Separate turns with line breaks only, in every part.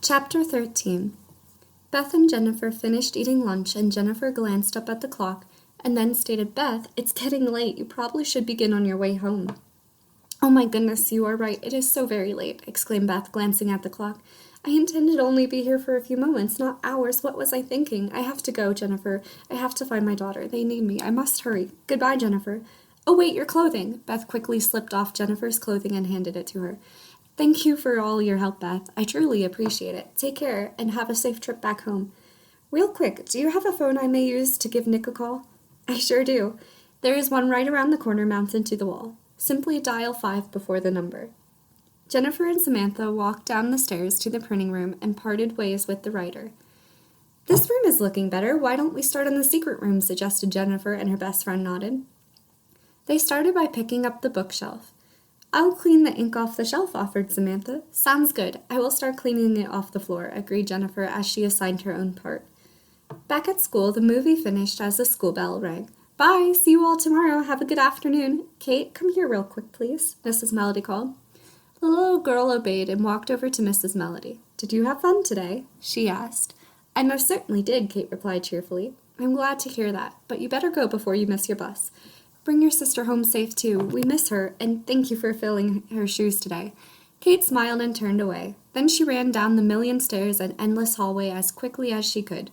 Chapter 13. Beth and Jennifer finished eating lunch, and Jennifer glanced up at the clock and then stated, "Beth, it's getting late. You probably should begin on your way home." "Oh my goodness, you are right. It is so very late," exclaimed Beth, glancing at the clock. "I intended only to be here for a few moments, not hours. What was I thinking? I have to go, Jennifer. I have to find my daughter. They need me. I must hurry. Goodbye, Jennifer." "Oh, wait, your clothing." Beth quickly slipped off Jennifer's clothing and handed it to her. "Thank you for all your help, Beth. I truly appreciate it. Take care and have a safe trip back home. Real quick, do you have a phone I may use to give Nick a call?" "I sure do. There is one right around the corner mounted to the wall. Simply dial 5 before the number." Jennifer and Samantha walked down the stairs to the printing room and parted ways with the writer. "This room is looking better. Why don't we start in the secret room?" suggested Jennifer, and her best friend nodded. They started by picking up the bookshelf. "I'll clean the ink off the shelf," offered Samantha. "Sounds good. I will start cleaning it off the floor," agreed Jennifer as she assigned her own part. Back at school, the movie finished as the school bell rang. "Bye! See you all tomorrow. Have a good afternoon." "Kate, come here real quick, please," Mrs. Melody called. The little girl obeyed and walked over to Mrs. Melody. "Did you have fun today?" she asked. "I most certainly did," Kate replied cheerfully. "I'm glad to hear that, but you better go before you miss your bus. Bring your sister home safe, too. We miss her, and thank you for filling her shoes today." Kate smiled and turned away. Then she ran down the million stairs and endless hallway as quickly as she could.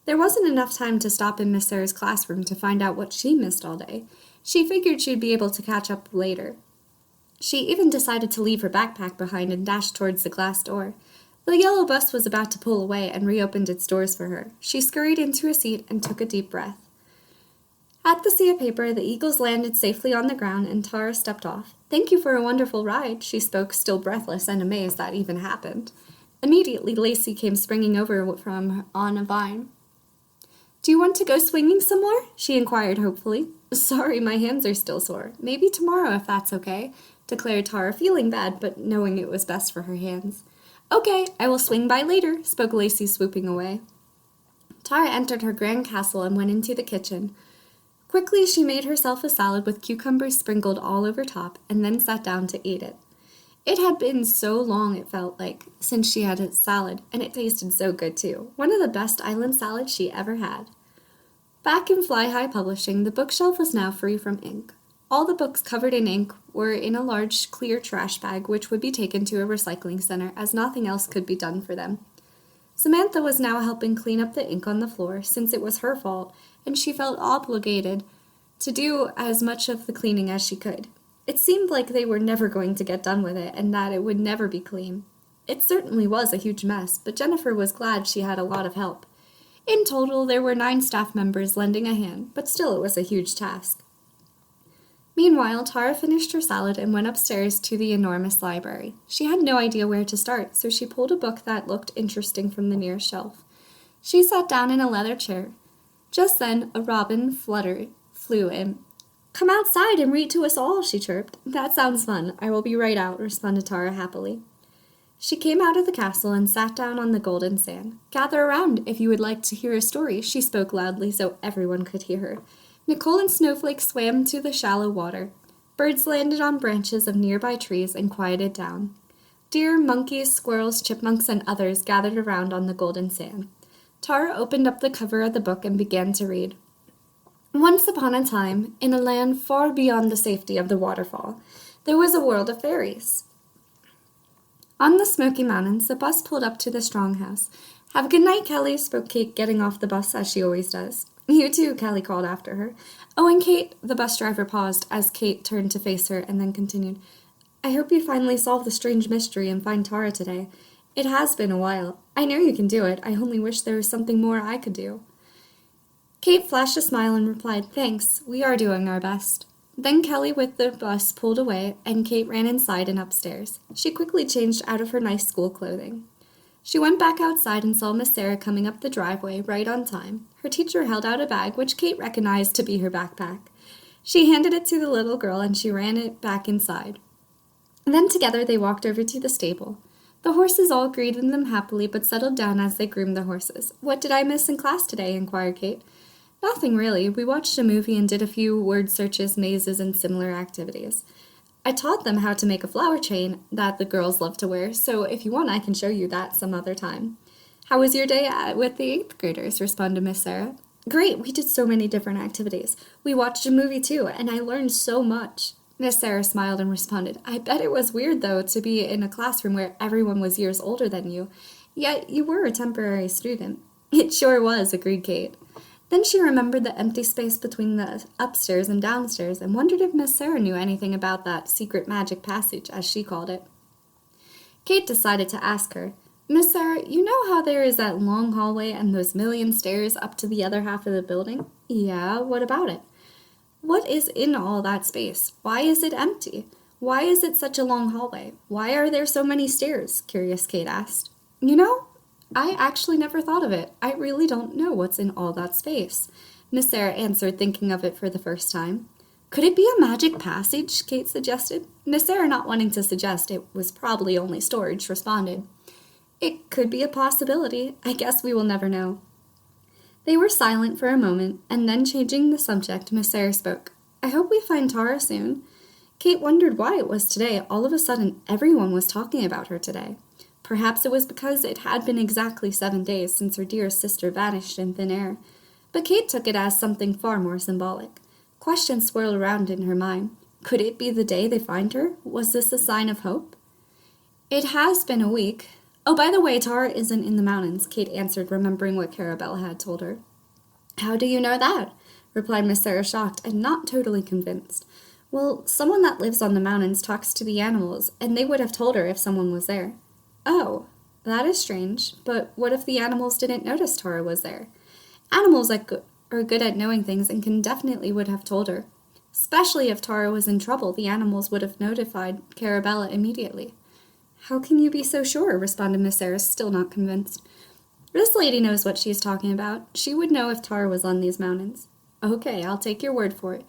There wasn't enough time to stop in Miss Sarah's classroom to find out what she missed all day. She figured she'd be able to catch up later. She even decided to leave her backpack behind and dash towards the glass door. The yellow bus was about to pull away and reopened its doors for her. She scurried into a seat and took a deep breath. At the sea of paper, the eagles landed safely on the ground, and Tahra stepped off. "Thank you for a wonderful ride," she spoke, still breathless and amazed that even happened. Immediately, Lacey came springing over from on a vine. "Do you want to go swinging some more?" she inquired hopefully. "Sorry, my hands are still sore. Maybe tomorrow, if that's okay," declared Tahra, feeling bad, but knowing it was best for her hands. "Okay, I will swing by later," spoke Lacey, swooping away. Tahra entered her grand castle and went into the kitchen. Quickly, she made herself a salad with cucumbers sprinkled all over top, and then sat down to eat it. It had been so long, it felt like, since she had a salad, and it tasted so good too. One of the best island salads she ever had. Back in Fly High Publishing, the bookshelf was now free from ink. All the books covered in ink were in a large clear trash bag, which would be taken to a recycling center, as nothing else could be done for them. Samantha was now helping clean up the ink on the floor, since it was her fault, and she felt obligated to do as much of the cleaning as she could. It seemed like they were never going to get done with it, and that it would never be clean. It certainly was a huge mess, but Jennifer was glad she had a lot of help. In total, there were 9 staff members lending a hand, but still it was a huge task. Meanwhile, Tahra finished her salad and went upstairs to the enormous library. She had no idea where to start, so she pulled a book that looked interesting from the nearest shelf. She sat down in a leather chair. Just then, a robin flew in. "Come outside and read to us all," she chirped. "That sounds fun. I will be right out," responded Tahra happily. She came out of the castle and sat down on the golden sand. "Gather around if you would like to hear a story," she spoke loudly so everyone could hear her. Nicole and Snowflake swam to the shallow water. Birds landed on branches of nearby trees and quieted down. Deer, monkeys, squirrels, chipmunks, and others gathered around on the golden sand. Tahra opened up the cover of the book and began to read. Once upon a time, in a land far beyond the safety of the waterfall, there was a world of fairies. On the Smoky Mountains, the bus pulled up to the Strong House. "Have a good night, Kelly," spoke Kate, getting off the bus as she always does. "You too," Kelly called after her. "Oh, and Kate," the bus driver paused as Kate turned to face her and then continued, "I hope you finally solve the strange mystery and find Tahra today. It has been a while. I know you can do it. I only wish there was something more I could do." Kate flashed a smile and replied, "Thanks. We are doing our best." Then Kelly with the bus pulled away, and Kate ran inside and upstairs. She quickly changed out of her nice school clothing. She went back outside and saw Miss Sarah coming up the driveway right on time. Her teacher held out a bag, which Kate recognized to be her backpack. She handed it to the little girl, and she ran it back inside. Then together they walked over to the stable. The horses all greeted them happily, but settled down as they groomed the horses. "What did I miss in class today?" inquired Kate. "Nothing really. We watched a movie and did a few word searches, mazes, and similar activities. I taught them how to make a flower chain that the girls love to wear, so if you want, I can show you that some other time. How was your day with the 8th graders? Responded Miss Sarah. Great, we did so many different activities. We watched a movie too, and I learned so much. Miss Sarah smiled and responded, I bet it was weird, though, to be in a classroom where everyone was years older than you, yet you were a temporary student. It sure was, agreed Kate. Then she remembered the empty space between the upstairs and downstairs and wondered if Miss Sarah knew anything about that secret magic passage, as she called it. Kate decided to ask her, Miss Sarah, you know how there is that long hallway and those million stairs up to the other half of the building? Yeah, what about it? What is in all that space? Why is it empty? Why is it such a long hallway? Why are there so many stairs? Curious Kate asked. You know, I actually never thought of it. I really don't know what's in all that space, Miss Sarah answered, thinking of it for the first time. Could it be a magic passage? Kate suggested. Miss Sarah, not wanting to suggest it was probably only storage, responded. It could be a possibility. I guess we will never know. They were silent for a moment, and then changing the subject, Miss Sarah spoke. I hope we find Tahra soon. Kate wondered why it was today. All of a sudden, everyone was talking about her today. Perhaps it was because it had been exactly 7 days since her dear sister vanished in thin air. But Kate took it as something far more symbolic. Questions swirled around in her mind. Could it be the day they find her? Was this a sign of hope? It has been a week. Oh, by the way, Tahra isn't in the mountains, Kate answered, remembering what Carabella had told her. How do you know that? Replied Miss Sarah, shocked and not totally convinced. Well, someone that lives on the mountains talks to the animals, and they would have told her if someone was there. Oh, that is strange, but what if the animals didn't notice Tahra was there? Animals are good at knowing things and can definitely would have told her. Especially if Tahra was in trouble, the animals would have notified Carabella immediately. How can you be so sure? Responded Miss Sarah, still not convinced. This lady knows what she is talking about. She would know if Tahra was on these mountains. Okay, I'll take your word for it.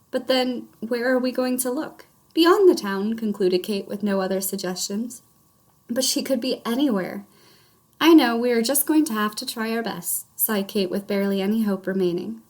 But then, where are we going to look? Beyond the town, concluded Kate with no other suggestions. But she could be anywhere. I know, we are just going to have to try our best, sighed Kate with barely any hope remaining.